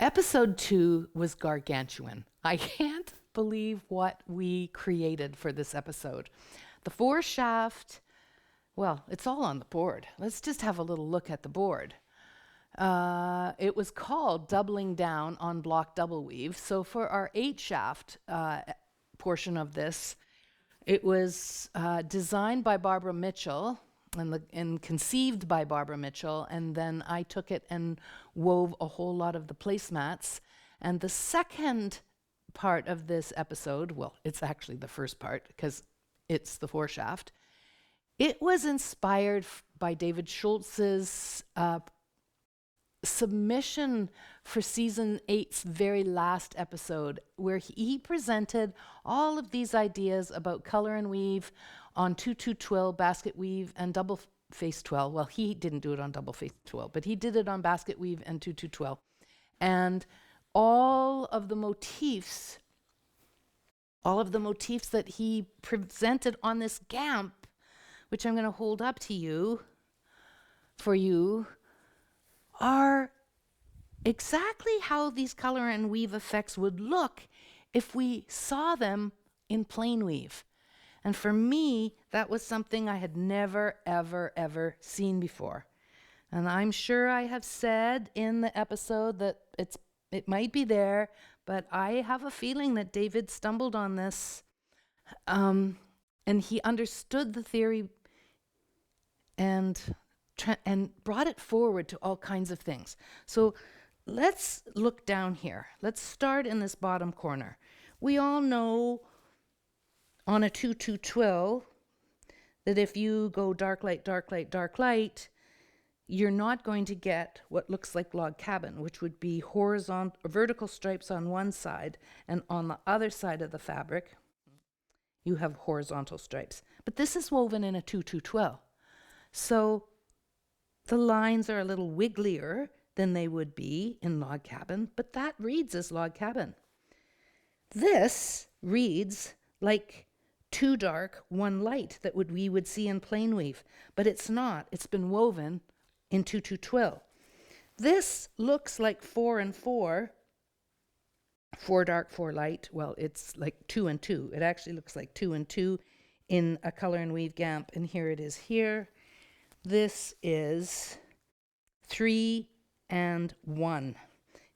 Episode 2 was gargantuan. I can't believe what we created for this episode. The foreshaft, well, it's all on the board. Let's just have a little look at the board. It was called Doubling Down on Block Double Weave. So for our 8-shaft portion of this, it was designed by Barbara Mitchell and conceived by Barbara Mitchell, and then I took it and wove a whole lot of the placemats. And the second part of this episode, well, it's actually the first part because it's the foreshaft. It was inspired by David Schulz's submission for season 8's very last episode, where he presented all of these ideas about color and weave on 2-2 twill, basket weave, and double face twill. Well, he didn't do it on double face twill, but he did it on basket weave and 2-2 twill. And all of the motifs that he presented on this gamp, which I'm going to hold up to you, for you, are exactly how these color and weave effects would look if we saw them in plain weave. And for me, that was something I had never, ever, ever seen before. And I'm sure I have said in the episode that it might be there, but I have a feeling that David stumbled on this, and he understood the theory and brought it forward to all kinds of things. So let's look down here. Let's start in this bottom corner. We all know on a 2-2 twill that if you go dark light, dark light, dark light, you're not going to get what looks like log cabin, which would be horizontal, vertical stripes on one side, and on the other side of the fabric, you have horizontal stripes. But this is woven in a 2-2 twill. So the lines are a little wigglier than they would be in log cabin, but that reads as log cabin. This reads like 2 dark, 1 light that we would see in plain weave, but it's not. It's been woven in 2-2 twill. This looks like 4 and 4, 4 dark, 4 light. Well, it's like 2 and 2. It actually looks like 2 and 2 in a color and weave gamp, and here it is here. This is 3 and 1.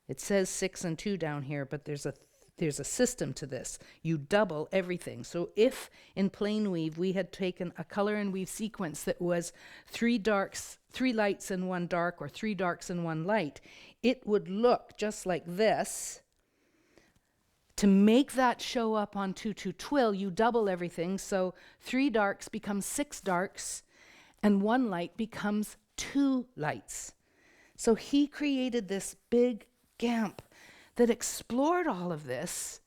It says 6 and 2 down here, but there's a system to this. You double everything. So if in plain weave we had taken a color and weave sequence that was 3 darks, 3 lights and 1 dark, or 3 darks and 1 light, it would look just like this. To make that show up on 2-2 twill, you double everything. So 3 darks becomes 6 darks, and 1 light becomes 2 lights. So he created this big gamp that explored all of this.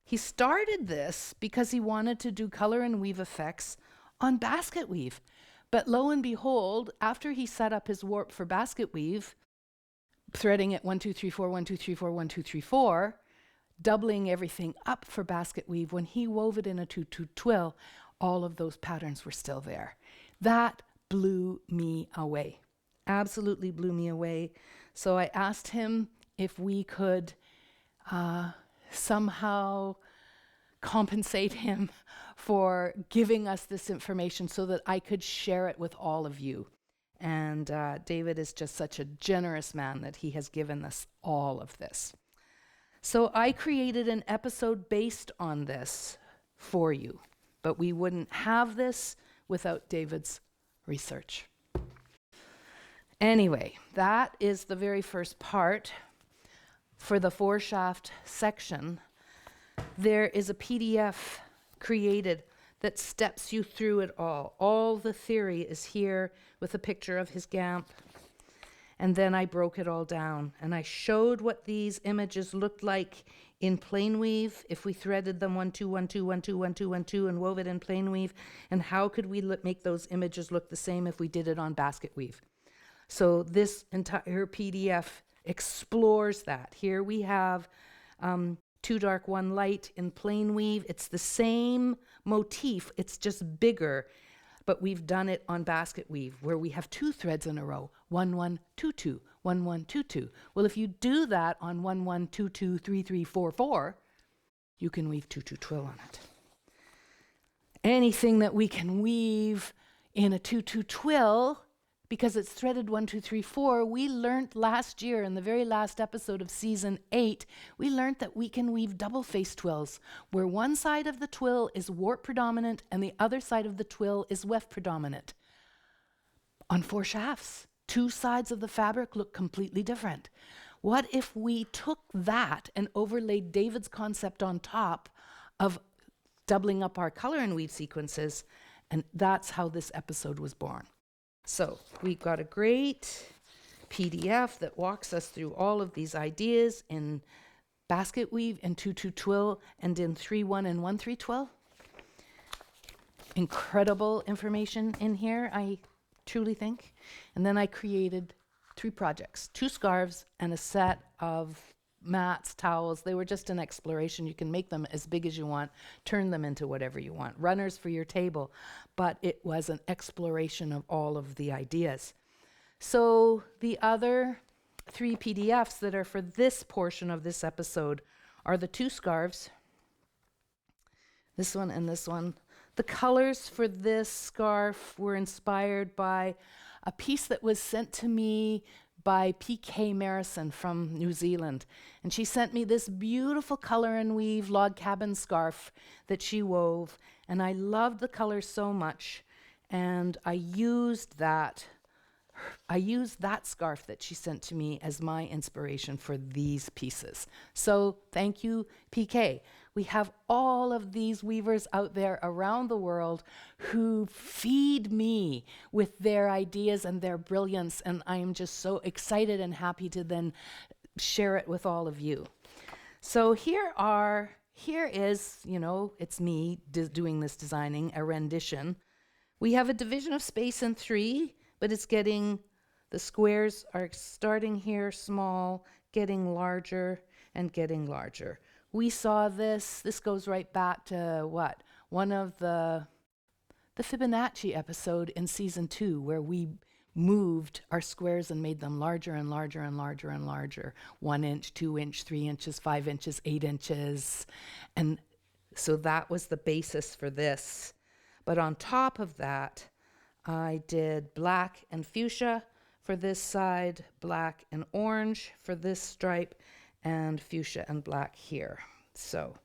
He started this because he wanted to do color and weave effects on basket weave. But lo and behold, after he set up his warp for basket weave, threading it 1, 2, 3, 4, 1, 2, 3, 4, 1, 2, 3, 4, doubling everything up for basket weave, when he wove it in a 2-2 twill, all of those patterns were still there. That blew me away. Absolutely blew me away. So I asked him if we could somehow compensate him for giving us this information so that I could share it with all of you. And David is just such a generous man that he has given us all of this. So I created an episode based on this for you, but we wouldn't have this without David's research. Anyway, that is the very first part. For the foreshaft section, there is a PDF created that steps you through it all. All the theory is here with a picture of his gamp. And then I broke it all down, and I showed what these images looked like in plain weave if we threaded them 1, 2, 1, 2, 1, 2, 1, 2, 1, 2, and wove it in plain weave, and how could we make those images look the same if we did it on basket weave. So this entire PDF explores that. Here we have 2 dark, 1 light in plain weave. It's the same motif, it's just bigger. but we've done it on basket weave where we have 2 threads in a row, 1, 1, 2, 2, 1 1 2 2. Well, if you do that on 1 1 2 2 3 3 4 4, you can weave 2 2 twill on it. Anything that we can weave in a 2 2 twill, because it's threaded 1 2 3 4, we learned last year in the very last episode of season 8, we learned that we can weave double face twills, where one side of the twill is warp predominant and the other side of the twill is weft predominant. On 4 shafts, 2 sides of the fabric look completely different. What if we took that and overlaid David's concept on top of doubling up our color and weave sequences? And that's how this episode was born. So we've got a great PDF that walks us through all of these ideas in basket weave and 2 2 twill and in 3 1 and 1 3 twill. Incredible information in here, I truly think. And then I created 3 projects, 2 scarves and a set of mats, towels. They were just an exploration. You can make them as big as you want, turn them into whatever you want, runners for your table, but it was an exploration of all of the ideas. So the other 3 PDFs that are for this portion of this episode are the 2 scarves, this one and this one. The colors for this scarf were inspired by a piece that was sent to me by P.K. Marison from New Zealand. And she sent me this beautiful color and weave log cabin scarf that she wove. And I loved the color so much. And I used that scarf that she sent to me as my inspiration for these pieces. So thank you, PK. We have all of these weavers out there around the world who feed me with their ideas and their brilliance, and I am just so excited and happy to then share it with all of you. So here is, it's me doing this designing, a rendition. We have a division of space in 3, but it's getting, the squares are starting here small, getting larger and getting larger. We saw this goes right back to one of the Fibonacci episode in season 2, where we moved our squares and made them larger and larger and larger and larger. 1 inch, 2 inch, 3 inches, 5 inches, 8 inches. And so that was the basis for this. But on top of that, I did black and fuchsia for this side, black and orange for this stripe, and fuchsia and black here. So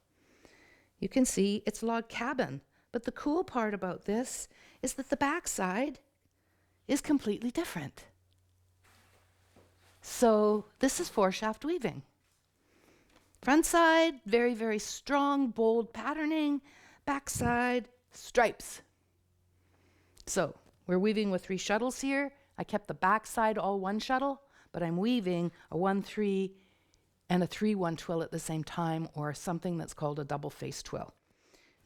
you can see it's log cabin. But the cool part about this is that the back side is completely different. So this is 4-shaft weaving. Front side, very, very strong, bold patterning. Back side, stripes. So we're weaving with 3 shuttles here. I kept the back side all 1 shuttle, but I'm weaving a 1-3 and a 3-1 twill at the same time, or something that's called a double face twill.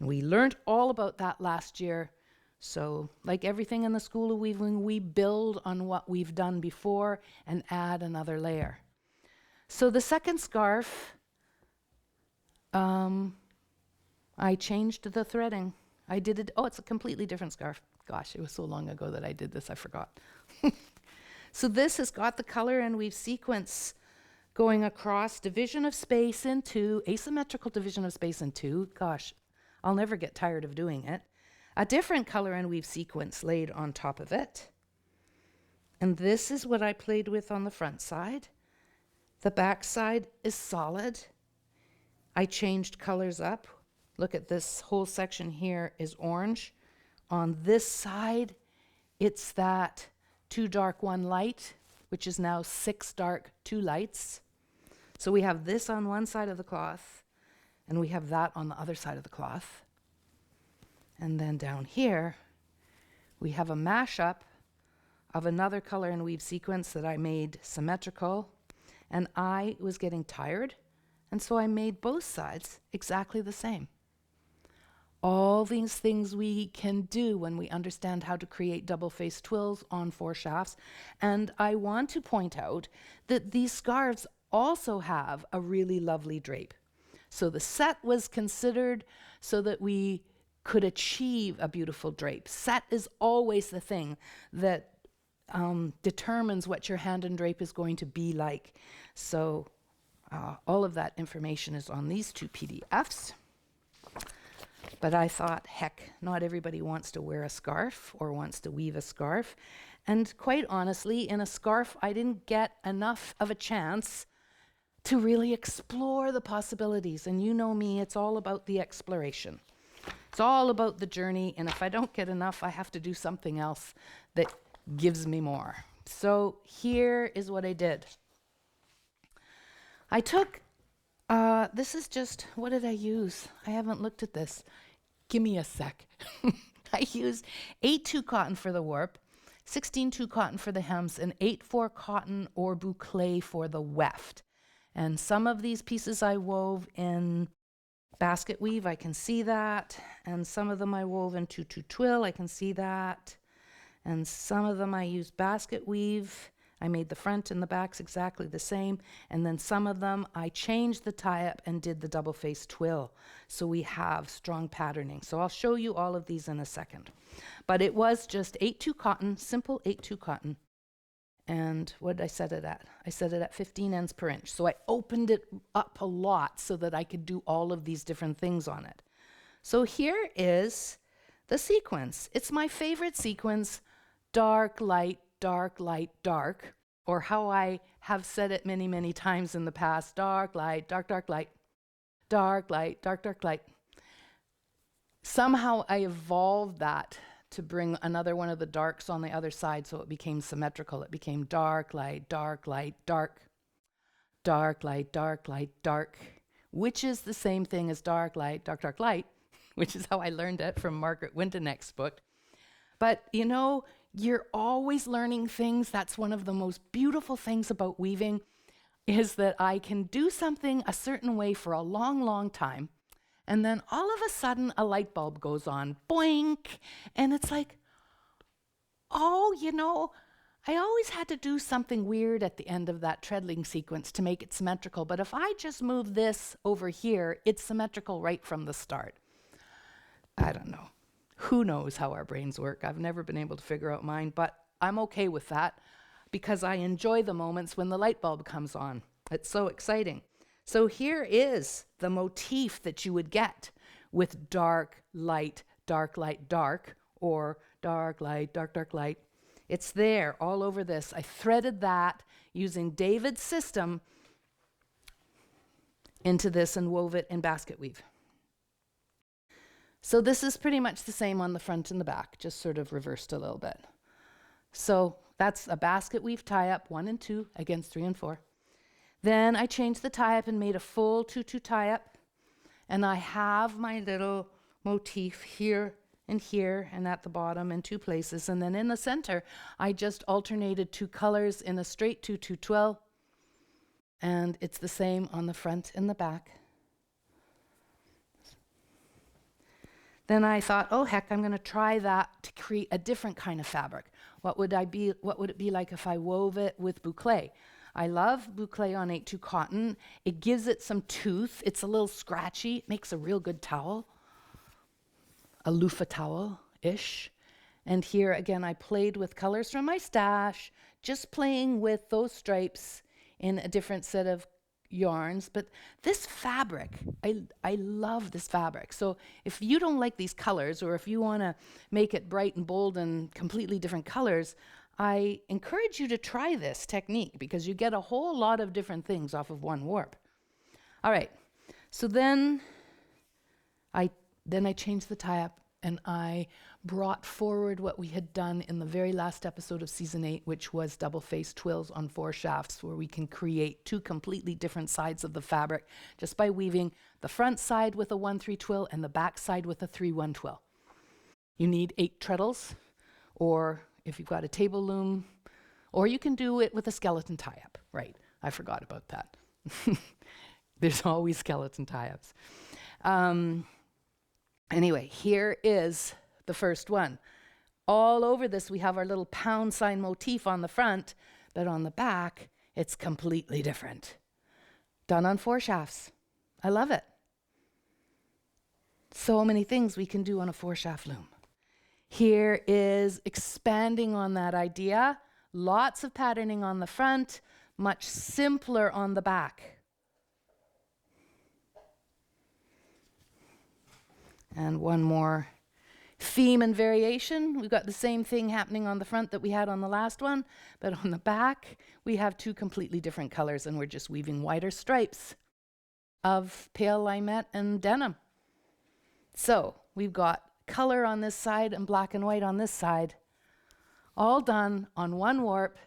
And we learned all about that last year. So like everything in the School of Weaving, we build on what we've done before and add another layer. So the second scarf, I changed the threading. I did it, it's a completely different scarf. Gosh, it was so long ago that I did this, I forgot. So this has got the color and weave sequence going across, division of space in 2, asymmetrical division of space in 2. Gosh, I'll never get tired of doing it. A different color and weave sequence laid on top of it. And this is what I played with on the front side. The back side is solid. I changed colors up. Look at this whole section here is orange. On this side, it's that 2 dark, 1 light, which is now 6 dark, 2 lights. So we have this on one side of the cloth, and we have that on the other side of the cloth. And then down here, we have a mashup of another color and weave sequence that I made symmetrical, and I was getting tired, and so I made both sides exactly the same. All these things we can do when we understand how to create double-faced twills on 4 shafts. And I want to point out that these scarves also have a really lovely drape. So the set was considered so that we could achieve a beautiful drape. Set is always the thing that determines what your hand and drape is going to be like. So all of that information is on these 2 PDFs. But I thought, heck, not everybody wants to wear a scarf or wants to weave a scarf. And quite honestly, in a scarf, I didn't get enough of a chance to really explore the possibilities. And you know me, it's all about the exploration. It's all about the journey. And if I don't get enough, I have to do something else that gives me more. So here is what I did. I took, this is just, what did I use? I haven't looked at this. Give me a sec. I used 8-2 cotton for the warp, 16-2 cotton for the hems, and 8-4 cotton or boucle for the weft. And some of these pieces I wove in basket weave, I can see that. And some of them I wove in 2-2 twill, I can see that. And some of them I used basket weave. I made the front and the backs exactly the same. And then some of them I changed the tie-up and did the double-faced twill. So we have strong patterning. So I'll show you all of these in a second. But it was just 8-2 cotton, simple 8-2 cotton. And what did I set it at? I set it at 15 ends per inch. So I opened it up a lot so that I could do all of these different things on it. So here is the sequence. It's my favorite sequence, dark, light, dark, light, dark, or how I have said it many, many times in the past, dark, light, dark, dark, light, dark, light, dark, dark, light. Somehow I evolved that to bring another one of the darks on the other side so it became symmetrical. It became dark, light, dark, light, dark, dark, light, dark, light, dark, which is the same thing as dark, light, dark, dark, light, which is how I learned it from Margaret Windenek's book. But you know, you're always learning things. That's one of the most beautiful things about weaving, is that I can do something a certain way for a long, long time. And then all of a sudden a light bulb goes on, boink. And it's like, oh, you know, I always had to do something weird at the end of that treadling sequence to make it symmetrical. But if I just move this over here, it's symmetrical right from the start. I don't know. Who knows how our brains work? I've never been able to figure out mine, but I'm okay with that because I enjoy the moments when the light bulb comes on. It's so exciting. So here is the motif that you would get with dark, light, dark, light, dark, or dark, light, dark, dark, light. It's there all over this. I threaded that using David's system into this and wove it in basket weave. So this is pretty much the same on the front and the back, just sort of reversed a little bit. So that's a basket weave tie-up, 1 and 2 against 3 and 4. Then I changed the tie-up and made a full 2-2 tie-up. And I have my little motif here and at the bottom in 2 places. And then in the center, I just alternated 2 colors in a straight 2-2 twill. And it's the same on the front and the back. Then I thought, oh heck, I'm going to try that to create a different kind of fabric. What would it be like if I wove it with boucle? I love boucle on 8-2 cotton. It gives it some tooth. It's a little scratchy. It makes a real good towel, a loofah towel-ish. And here again, I played with colors from my stash, just playing with those stripes in a different set of yarns. But this fabric, I love this fabric. So if you don't like these colors, or if you want to make it bright and bold and completely different colors, I encourage you to try this technique because you get a whole lot of different things off of one warp. All right, so then I changed the tie-up and I brought forward what we had done in the very last episode of season 8, which was double-faced twills on 4 shafts, where we can create 2 completely different sides of the fabric just by weaving the front side with a 1-3 twill and the back side with a 3-1 twill. You need 8 treadles, or if you've got a table loom, or you can do it with a skeleton tie-up. Right, I forgot about that. There's always skeleton tie-ups. Anyway, here is the first one. All over this, we have our little pound sign motif on the front, but on the back, it's completely different. Done on 4 shafts. I love it. So many things we can do on a 4-shaft loom. Here is expanding on that idea lots of patterning on the front, much simpler on the back. And one more theme and variation. We've got the same thing happening on the front that we had on the last one, but on the back, we have two completely different colors, and we're just weaving wider stripes of pale limette and denim. So we've got color on this side and black and white on this side, all done on one warp,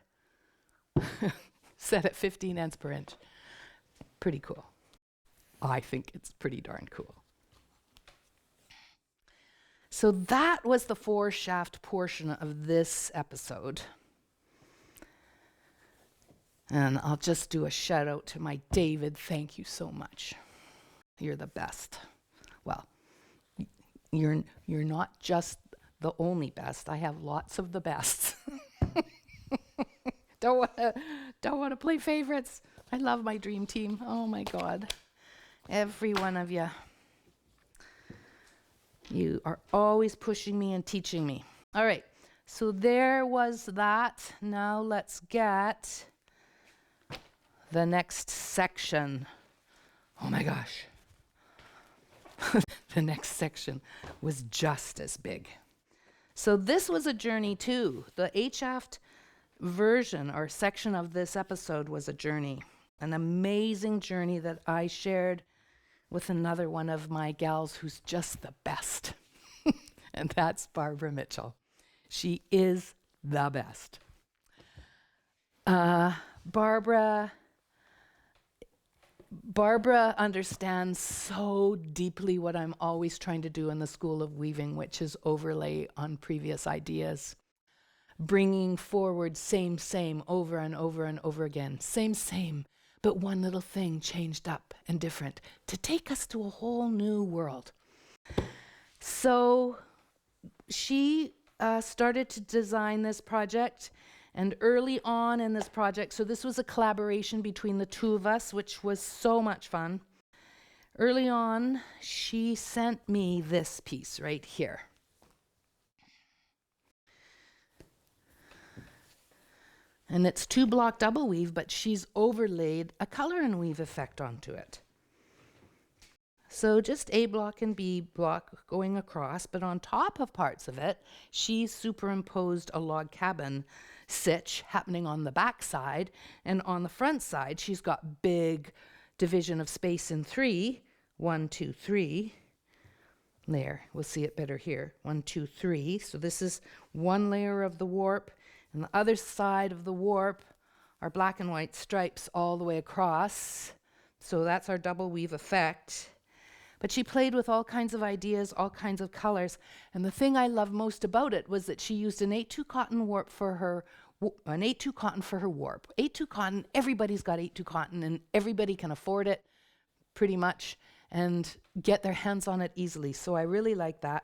set at 15 ends per inch. Pretty cool. I think it's pretty darn cool. So that was the 4-shaft portion of this episode. And I'll just do a shout out to my David. Thank you so much. You're the best. Well, you're not just the only best. I have lots of the best. Don't want to play favorites. I love my dream team. Oh my God. Every one of you. You are always pushing me and teaching me. All right. So there was that. Now let's get the next section. Oh my gosh. The next section was just as big. So this was a journey too. The 8-shaft version or section of this episode was a journey, an amazing journey that I shared with another one of my gals who's just the best. And that's Barbara Mitchell. She is the best. Barbara understands so deeply what I'm always trying to do in the School of Weaving, which is overlay on previous ideas. Bringing forward same, over and over and over again. Same, but one little thing changed up and different to take us to a whole new world. So she started to design this project, and early on in this project, so this was a collaboration between the two of us, which was so much fun. Early on, she sent me this piece right here. And it's 2-block double weave, but she's overlaid a color and weave effect onto it. So just A block and B block going across, but on top of parts of it, she superimposed a log cabin stitch happening on the back side, and on the front side, she's got big division of space in 3. 1, 2, 3. There, we'll see it better here. 1, 2, 3. So this is one layer of the warp. And the other side of the warp are black and white stripes all the way across. So that's our double weave effect. But she played with all kinds of ideas, all kinds of colors. And the thing I love most about it was that she used an 8-2 cotton warp for her, an 8-2 cotton for her warp. 8-2 cotton, everybody's got 8-2 cotton, and everybody can afford it pretty much and get their hands on it easily. So I really like that.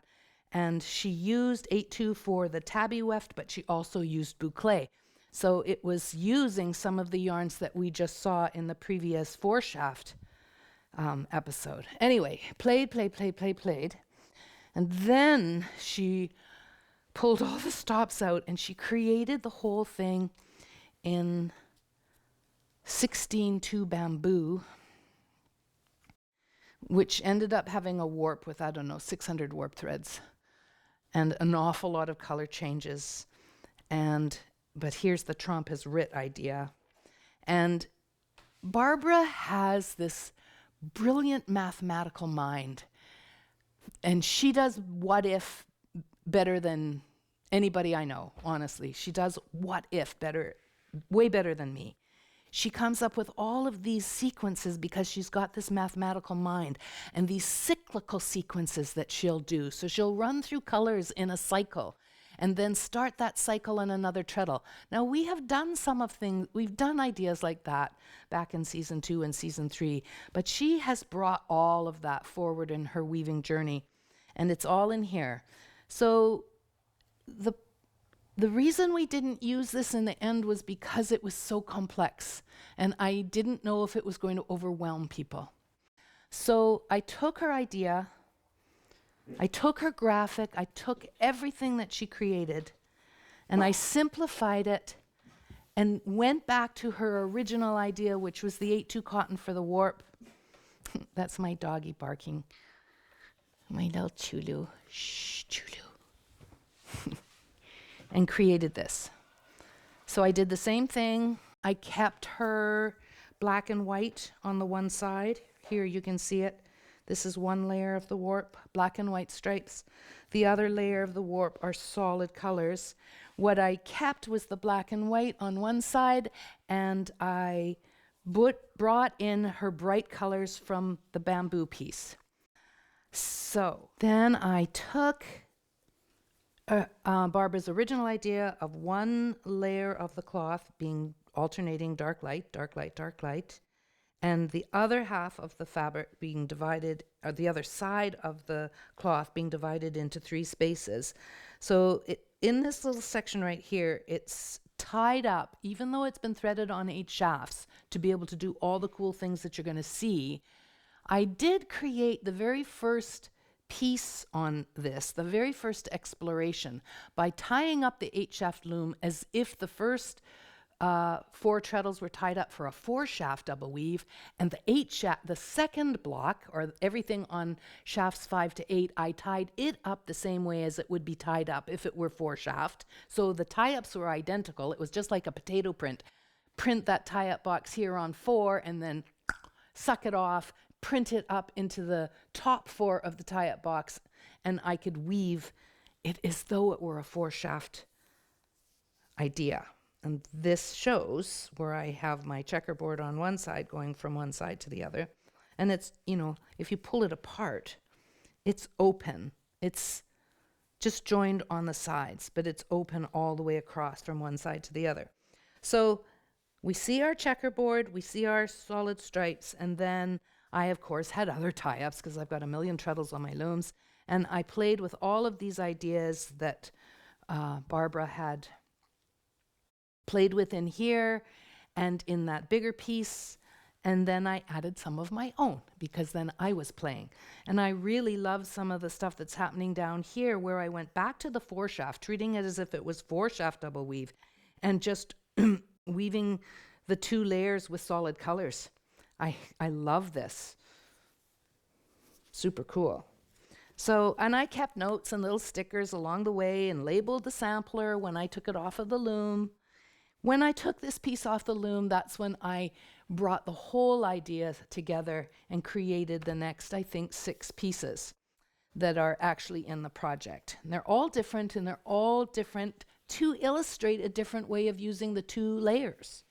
And she used 8-2 for the tabby weft, but she also used boucle. So it was using some of the yarns that we just saw in the previous 4-shaft episode. Anyway, played. And then she pulled all the stops out and she created the whole thing in 16-2 bamboo, which ended up having a warp with, 600 warp threads and an awful lot of color changes. But here's the Trompes Rit idea. And Barbara has this brilliant mathematical mind, and she does what if better than anybody I know, honestly. She does what if better, way better than me. She comes up with all of these sequences because she's got this mathematical mind, and these cyclical sequences that she'll do. So she'll run through colors in a cycle and then start that cycle in another treadle. Now we have done we've done ideas like that back in season 2 and season 3, but she has brought all of that forward in her weaving journey, and it's all in here. So the reason we didn't use this in the end was because it was so complex, and I didn't know if it was going to overwhelm people. So I took her idea, I took her graphic, I took everything that she created, and I simplified it and went back to her original idea, which was the 8-2 cotton for the warp. That's my doggy barking. My little Chulu. Shh, Chulu. And created this. So I did the same thing. I kept her black and white on the one side. Here you can see it. This is one layer of the warp, black and white stripes. The other layer of the warp are solid colors. What I kept was the black and white on one side, and I brought in her bright colors from the bamboo piece. So then I took Barbara's original idea of one layer of the cloth being alternating dark light, dark light, dark light, and the other half of the fabric being divided, or the other side of the cloth being divided into 3 spaces. So in this little section right here, it's tied up, even though it's been threaded on 8 shafts to be able to do all the cool things that you're going to see. I did create the very first piece on this, the very first exploration, by tying up the 8-shaft loom as if the first 4 treadles were tied up for a 4-shaft double weave, and the second block, or everything on shafts 5 to 8, I tied it up the same way as it would be tied up if it were 4-shaft. So the tie-ups were identical. It was just like a potato print. Print that tie-up box here on 4, and then suck it off, print it up into the top 4 of the tie-up box, and I could weave it as though it were a 4-shaft idea. And this shows where I have my checkerboard on one side going from one side to the other. And it's, if you pull it apart, it's open. It's just joined on the sides, but it's open all the way across from one side to the other. So we see our checkerboard, we see our solid stripes, and then I, of course, had other tie-ups because I've got a million treadles on my looms. And I played with all of these ideas that Barbara had played with in here and in that bigger piece. And then I added some of my own because then I was playing. And I really love some of the stuff that's happening down here where I went back to the 4-shaft, treating it as if it was 4-shaft double weave and just weaving the 2 layers with solid colors. I love this. Super cool. So, and I kept notes and little stickers along the way and labeled the sampler when I took it off of the loom. When I took this piece off the loom, that's when I brought the whole idea together and created the next, I think, 6 pieces that are actually in the project. And they're all different, and they're all different to illustrate a different way of using the 2 layers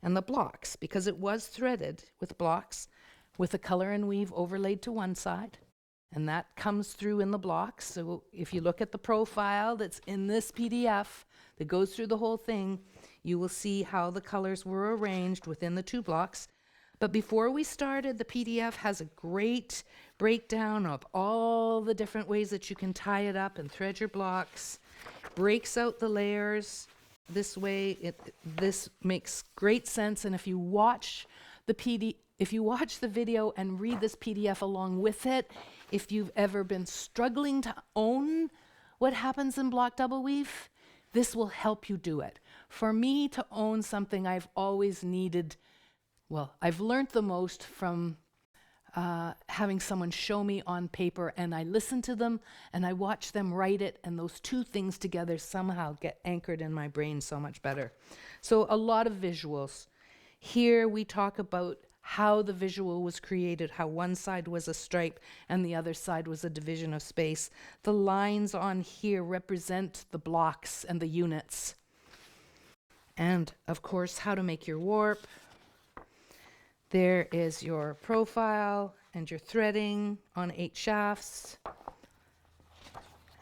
and the blocks, because it was threaded with blocks with a color and weave overlaid to one side, and that comes through in the blocks. So if you look at the profile that's in this PDF that goes through the whole thing, you will see how the colors were arranged within the 2 blocks. But before we started, the PDF has a great breakdown of all the different ways that you can tie it up and thread your blocks, breaks out the layers. This way, this makes great sense. And if you watch the video and read this PDF along with it, if you've ever been struggling to own what happens in block double weave, this will help you do it. For me to own something I've always needed, I've learned the most from having someone show me on paper, and I listen to them and I watch them write it, and those 2 things together somehow get anchored in my brain so much better. So a lot of visuals. Here we talk about how the visual was created, how one side was a stripe and the other side was a division of space. The lines on here represent the blocks and the units. And of course, how to make your warp. There is your profile and your threading on 8 shafts.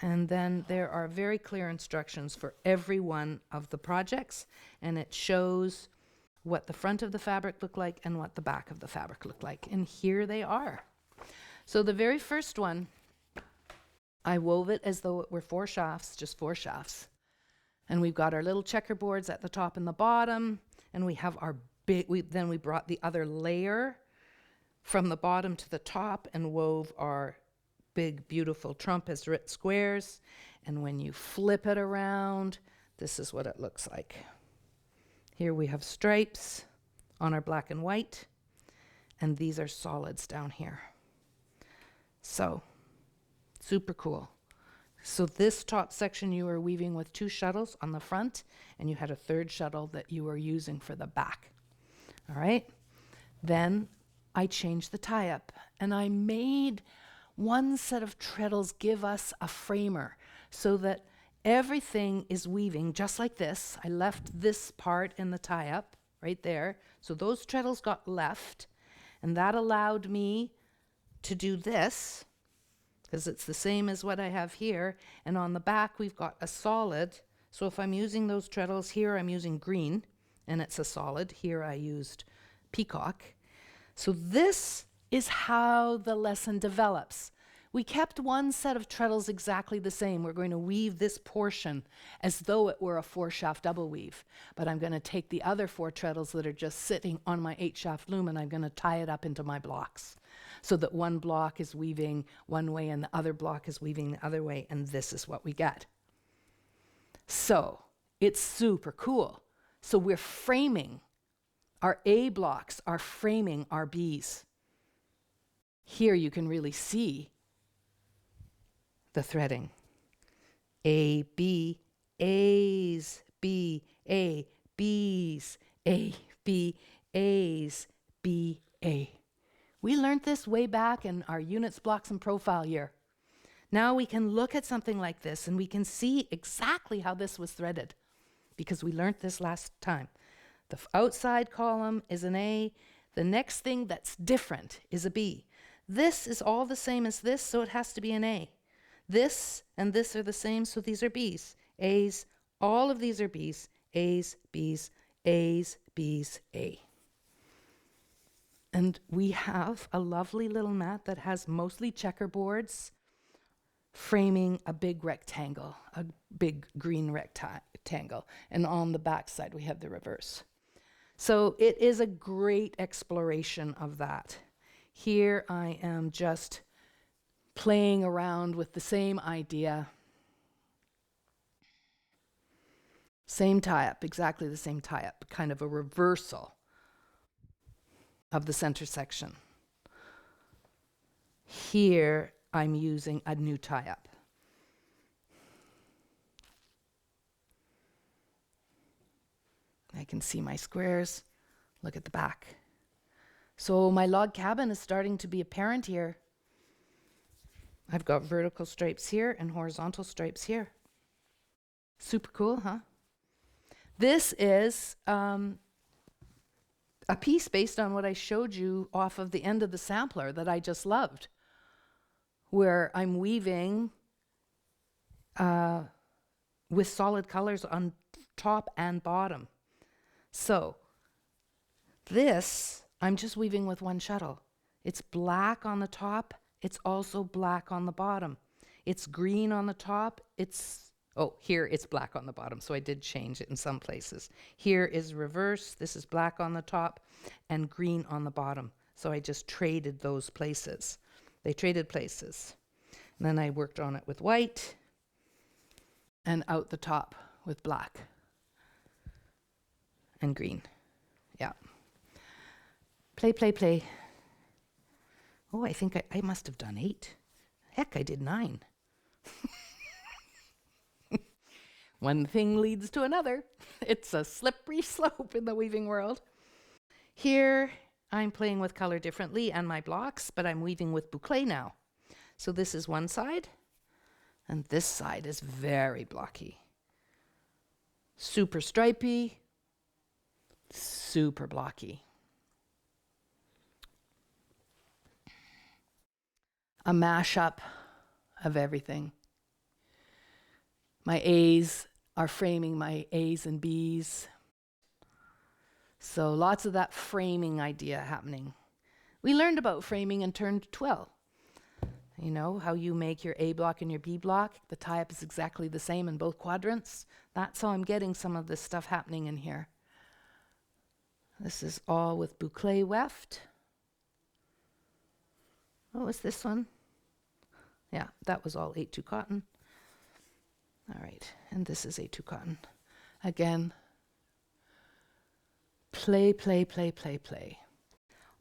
And then there are very clear instructions for every one of the projects, and it shows what the front of the fabric looked like and what the back of the fabric looked like. And here they are. So the very first one, I wove it as though it were 4 shafts, just 4 shafts. And we've got our little checkerboards at the top and the bottom, and we have our then we brought the other layer from the bottom to the top and wove our big, beautiful trumpet squares. And when you flip it around, this is what it looks like. Here we have stripes on our black and white, and these are solids down here. So, super cool. So this top section you were weaving with 2 shuttles on the front, and you had a 3rd shuttle that you were using for the back. All right? Then I changed the tie-up, and I made one set of treadles give us a framer so that everything is weaving just like this. I left this part in the tie-up right there. So those treadles got left, and that allowed me to do this, because it's the same as what I have here. And on the back, we've got a solid. So if I'm using those treadles here, I'm using green, and it's a solid. Here I used peacock. So this is how the lesson develops. We kept one set of treadles exactly the same. We're going to weave this portion as though it were a 4-shaft double weave. But I'm going to take the other 4 treadles that are just sitting on my 8-shaft loom, and I'm going to tie it up into my blocks so that one block is weaving one way and the other block is weaving the other way, and this is what we get. So it's super cool. So we're framing. Our A blocks are framing our Bs. Here you can really see the threading. A, B, A's, B, A, B's, A, B, A's, B, A. We learned this way back in our units, blocks, and profile year. Now we can look at something like this and we can see exactly how this was threaded because we learned this last time. The outside column is an A. The next thing that's different is a B. This is all the same as this, so it has to be an A. This and this are the same, so these are B's. A's, all of these are B's. A's, B's, A's, B's, A. And we have a lovely little mat that has mostly checkerboards framing a big rectangle, a big green rectangle. And on the back side, we have the reverse. So it is a great exploration of that. Here I am just playing around with the same idea. Same tie-up, exactly the same tie-up, kind of a reversal of the center section. Here I'm using a new tie-up. I can see my squares. Look at the back. So my log cabin is starting to be apparent here. I've got vertical stripes here and horizontal stripes here. Super cool, huh? This is a piece based on what I showed you off of the end of the sampler that I just loved, where I'm weaving with solid colors on top and bottom. So this, I'm just weaving with one shuttle. It's black on the top. It's also black on the bottom. It's green on the top. Here it's black on the bottom, so I did change it in some places. Here is reverse. This is black on the top and green on the bottom. So I just traded those places. They traded places. And then I worked on it with white and out the top with black and green. Yeah. Play, play, play. Oh, I think I must have done 8. Heck, I did 9. One thing leads to another. It's a slippery slope in the weaving world. Here, I'm playing with color differently and my blocks, but I'm weaving with boucle now. So this is one side, and this side is very blocky. Super stripy, super blocky. A mashup of everything. My A's are framing my A's and B's. So lots of that framing idea happening. We learned about framing in turn 12. You know, how you make your A block and your B block. The tie-up is exactly the same in both quadrants. That's how I'm getting some of this stuff happening in here. This is all with boucle weft. Oh, is this one? Yeah, that was all 8-2 cotton. All right, and this is A2 cotton. Again, play, play, play, play, play.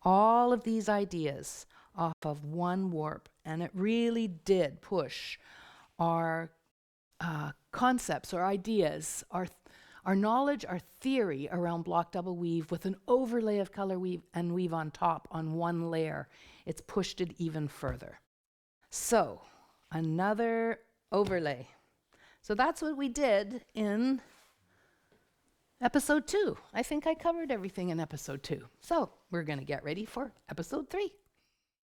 All of these ideas off of one warp, and it really did push our concepts, our ideas, our knowledge, our theory around block double weave with an overlay of color weave and weave on top on one layer. It's pushed it even further. So another overlay. So that's what we did in episode 2. I think I covered everything in episode 2. So we're going to get ready for episode 3.